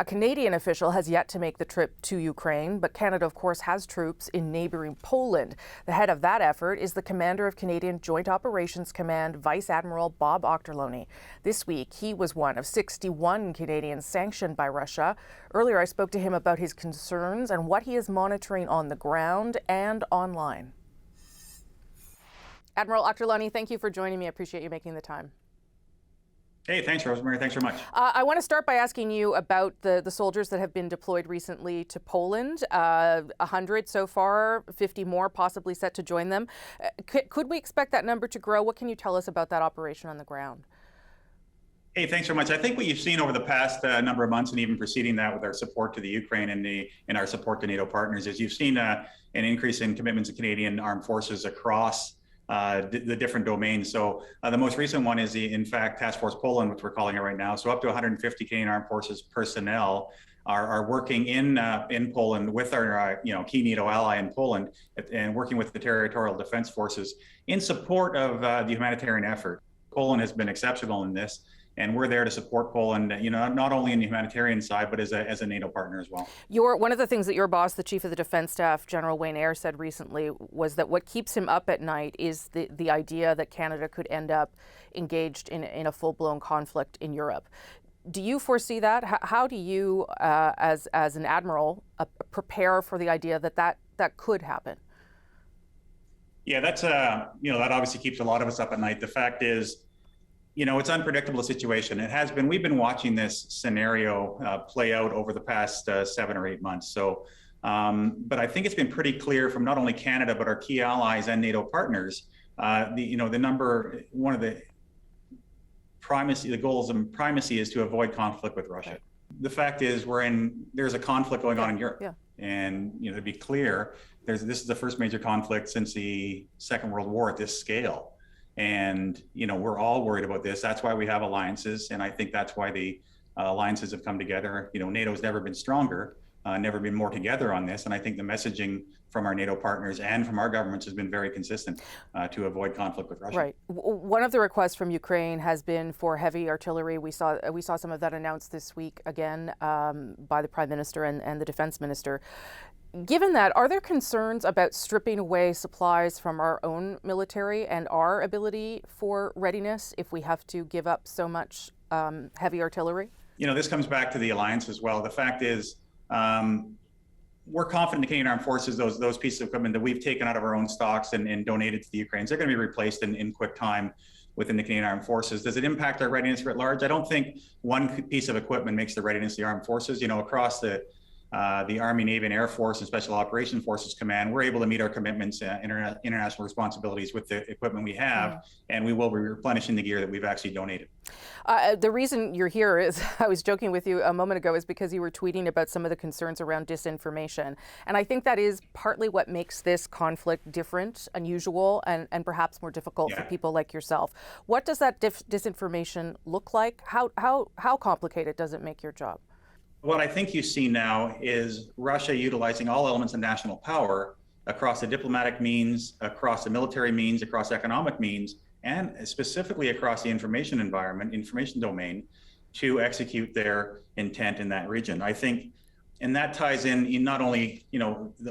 A Canadian official has yet to make the trip to Ukraine, but Canada, of course, has troops in neighboring Poland. The head of that effort is the commander of Canadian Joint Operations Command, Vice-Admiral Bob Auchterlonie. This week, he was one of 61 Canadians sanctioned by Russia. Earlier, I spoke to him about his concerns and what he is monitoring on the ground and online. Admiral Auchterlonie, thank you for joining me. I appreciate you making the time. Hey, thanks, Rosemary. Thanks very much. I want to start by asking you about the soldiers that have been deployed recently to Poland. 100 so far, 50 more possibly set to join them. Could we expect that number to grow? What can you tell us about that operation on the ground? Hey, thanks very much. I think what you've seen over the past number of months, and even preceding that with our support to the Ukraine and our support to NATO partners, is you've seen an increase in commitments to Canadian armed forces across the different domains. So the most recent one is in fact, Task Force Poland, which we're calling it right now. So up to 150 Canadian Armed Forces personnel are working in Poland with our key NATO ally in Poland, and working with the territorial defense forces in support of the humanitarian effort. Poland has been exceptional in this, and we're there to support Poland, not only in the humanitarian side, but as a NATO partner as well. One of the things that your boss, the Chief of the Defense Staff, General Wayne Eyre, said recently was that what keeps him up at night is the idea that Canada could end up engaged in a full-blown conflict in Europe. Do you foresee that? How do you, as an admiral, prepare for the idea that could happen? Yeah, that's that obviously keeps a lot of us up at night. The fact is, it's an unpredictable situation. It has been. We've been watching this scenario play out over the past 7 or 8 months. So, but I think it's been pretty clear from not only Canada, but our key allies and NATO partners, one of the goals of primacy is to avoid conflict with Russia. Right. The fact is there's a conflict going on in Europe. Yeah. And, to be clear, this is the first major conflict since the Second World War at this scale. And, we're all worried about this. That's why we have alliances. And I think that's why the alliances have come together. NATO's never been stronger, never been more together on this. And I think the messaging from our NATO partners and from our governments has been very consistent to avoid conflict with Russia. Right. One of the requests from Ukraine has been for heavy artillery. We saw some of that announced this week again by the Prime Minister and the Defense Minister. Given that, are there concerns about stripping away supplies from our own military and our ability for readiness if we have to give up so much heavy artillery? This comes back to the alliance as well. The fact is, we're confident in the Canadian Armed Forces, those pieces of equipment that we've taken out of our own stocks and donated to the Ukrainians, they're going to be replaced in quick time within the Canadian Armed Forces. Does it impact our readiness writ large? I don't think one piece of equipment makes the readiness of the armed forces. Across the Army, Navy, and Air Force and Special Operations Forces Command, we're able to meet our commitments, international responsibilities with the equipment we have, and we will be replenishing the gear that we've actually donated. The reason you're here is, I was joking with you a moment ago, is because you were tweeting about some of the concerns around disinformation. And I think that is partly what makes this conflict different, unusual, and perhaps more difficult for people like yourself. What does that disinformation look like? How complicated does it make your job? What I think you see now is Russia utilizing all elements of national power across the diplomatic means, across the military means, across economic means, and specifically across the information domain, to execute their intent in that region. I think, and that ties in not only,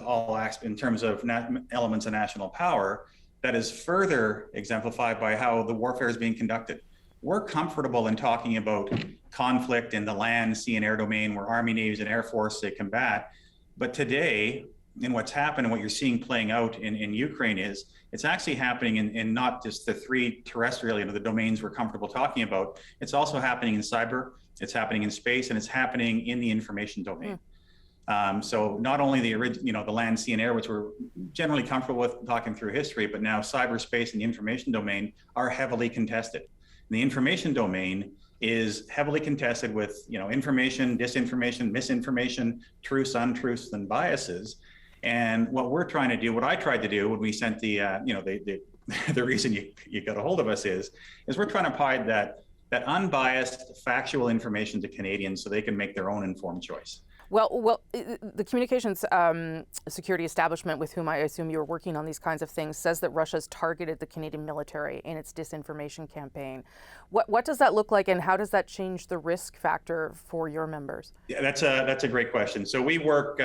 all aspects in terms of elements of national power, that is further exemplified by how the warfare is being conducted. We're comfortable in talking about conflict in the land, sea, and air domain where Army, Navies, and Air Force they combat. But today, in what's happened and what you're seeing playing out in Ukraine is it's actually happening in not just the three terrestrial, the domains we're comfortable talking about. It's also happening in cyber, it's happening in space, and it's happening in the information domain. So not only the land, sea, and air, which we're generally comfortable with talking through history, but now cyberspace and the information domain are heavily contested. The information domain is heavily contested with, information, disinformation, misinformation, truths, untruths, and biases. And what I tried to do when we sent the reason you got a hold of us is we're trying to provide that unbiased, factual information to Canadians so they can make their own informed choice. The communications security establishment with whom I assume you're working on these kinds of things says that Russia's targeted the Canadian military in its disinformation campaign. What does that look like, and how does that change the risk factor for your members? Yeah, that's a great question. So we work,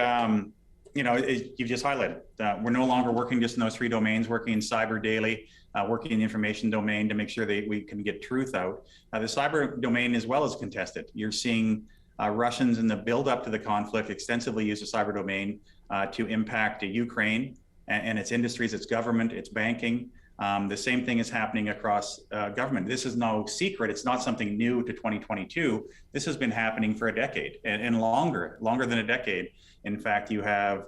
you've just highlighted, we're no longer working just in those 3 domains, working in cyber daily, working in the information domain to make sure that we can get truth out. The cyber domain as well is contested. You're seeing Russians in the build up to the conflict extensively use the cyber domain to impact Ukraine and its industries, its government, its banking. The same thing is happening across government. This is no secret. It's not something new to 2022. This has been happening for a decade and longer than a decade. In fact, you have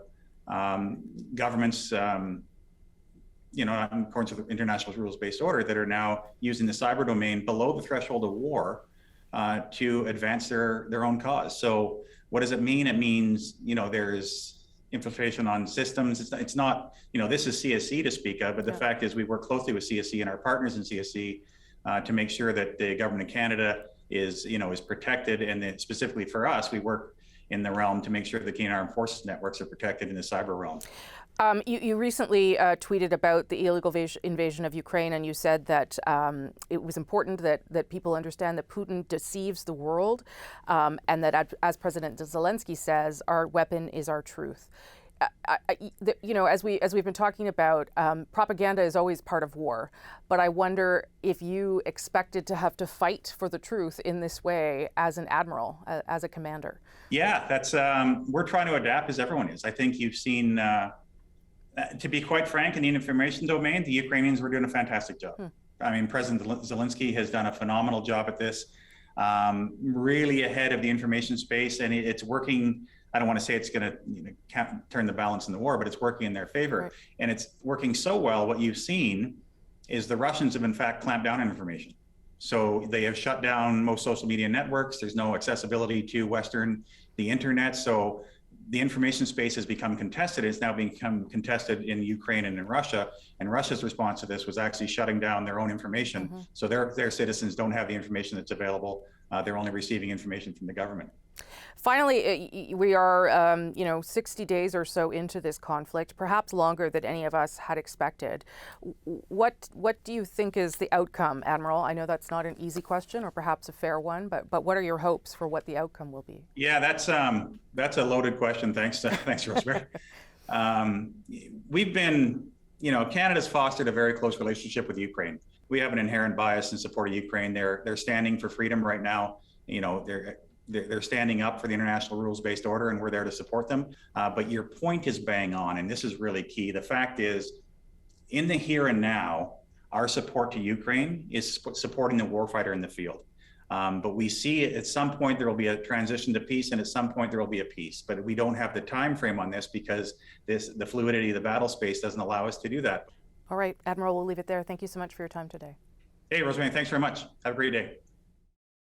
governments, in accordance with international rules-based order, that are now using the cyber domain below the threshold of war to advance their own cause. So what does it mean? It means, there's infiltration on systems. It's not, this is CSC to speak of, but the fact is we work closely with CSC and our partners in CSC to make sure that the government of Canada is protected. And then specifically for us, we work in the realm to make sure the Canadian Armed Forces networks are protected in the cyber realm. You recently tweeted about the illegal invasion of Ukraine, and you said that it was important that people understand that Putin deceives the world, and that, as President Zelensky says, our weapon is our truth. As we've been talking about, propaganda is always part of war, but I wonder if you expected to have to fight for the truth in this way as an admiral, as a commander. Yeah, that's we're trying to adapt, as everyone is. I think you've seen. To be quite frank, in the information domain, the Ukrainians were doing a fantastic job. I mean, President Zelensky has done a phenomenal job at this, really ahead of the information space, and it's working. I don't want to say it's going to turn the balance in the war, but it's working in their favor. Right. And it's working so well. What you've seen is the Russians have in fact clamped down on information. So they have shut down most social media networks. There's no accessibility to the internet. So the information space has become contested. It's now become contested in Ukraine and in Russia. And Russia's response to this was actually shutting down their own information. Mm-hmm. So their citizens don't have the information that's available. They're only receiving information from the government. Finally, we are, 60 days or so into this conflict, perhaps longer than any of us had expected. What do you think is the outcome, Admiral? I know that's not an easy question, or perhaps a fair one, but what are your hopes for what the outcome will be? Yeah, that's a loaded question. Thanks, Rosemary. We've been, Canada's fostered a very close relationship with Ukraine. We have an inherent bias in support of Ukraine. They're standing for freedom right now. They're standing up for the international rules-based order, and we're there to support them. But your point is bang on, and this is really key. The fact is, in the here and now, our support to Ukraine is supporting the warfighter in the field. But we see at some point there will be a transition to peace, and at some point there will be a peace. But we don't have the time frame on this because the fluidity of the battle space doesn't allow us to do that. All right, Admiral, we'll leave it there. Thank you so much for your time today. Hey, Rosemary, thanks very much. Have a great day.